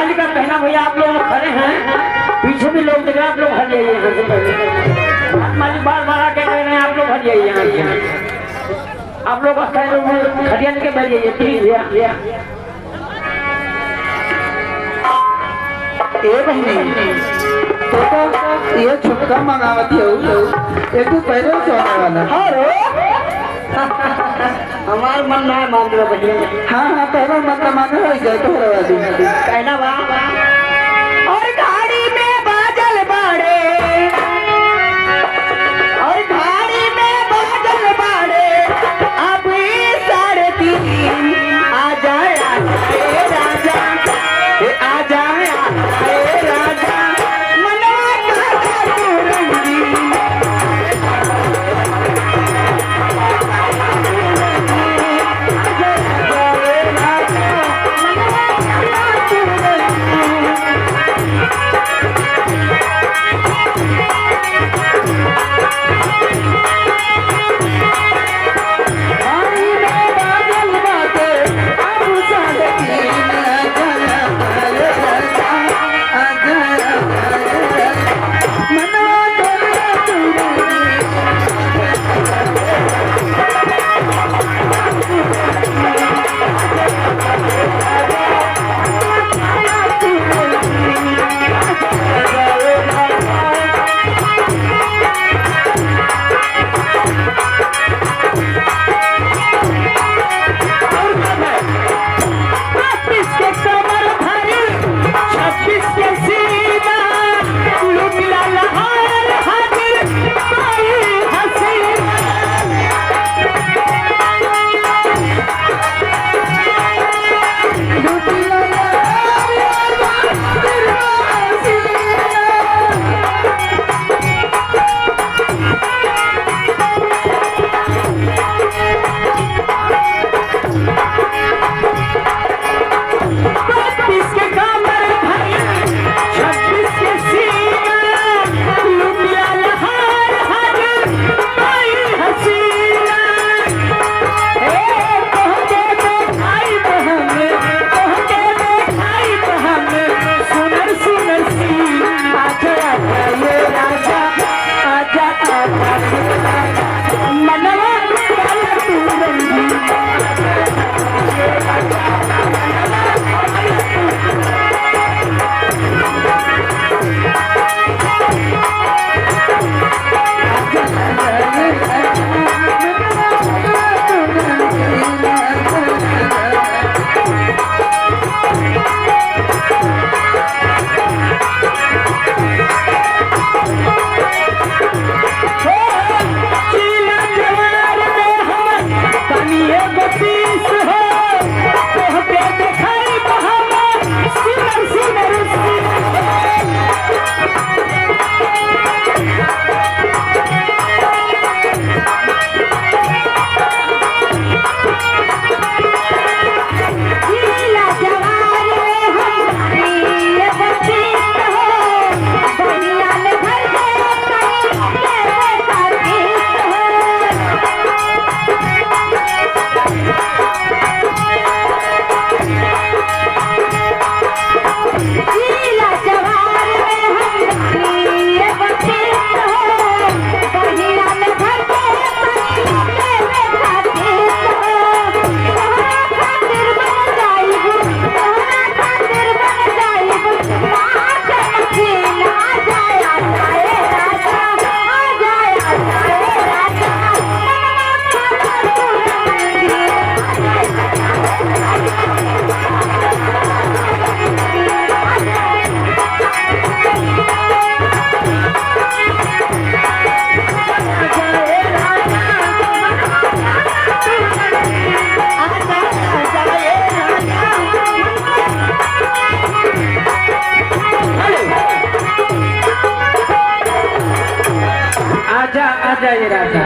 राजमाली का कहना भैया आप लोग खड़े हैं, पीछे भी लोग देख रहे हैं, आप लोग हट जाइए यहाँ से पहले। राजमाली बार बार आके कह रहे हैं आप लोग हट जाइए यहाँ से। आप लोग खड़िया लेके बैठ जाइए प्लीज भैया। ए बहनी तो ये छुटका मंगावती हो एक तो पहले सोने वाला। हमार मन ना है मान दो भैया। हाँ हाँ पहले मत माने हो गए तो वाली कहना वाह और गाड़ी में बादल बाड़े और गाड़ी में बादल बाड़े अभी 3:30 आ जाए राजा आ जाए राजा मनवा का रंगी आ जाइए राजा।